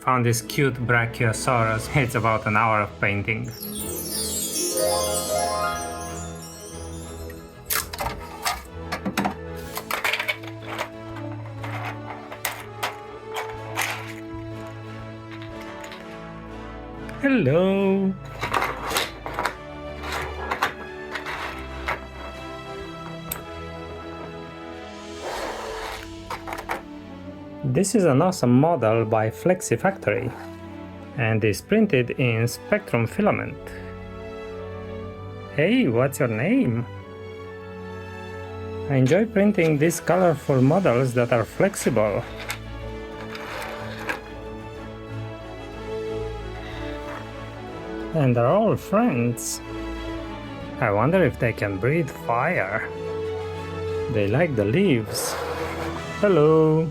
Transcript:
Found this cute brachiosaurus. It's about an hour of painting. Hello! This is an awesome model by Flexi Factory and is printed in Spectrum filament. Hey, what's your name? I enjoy printing these colorful models that are flexible. And they're all friends. I wonder if they can breathe fire. They like the leaves. Hello!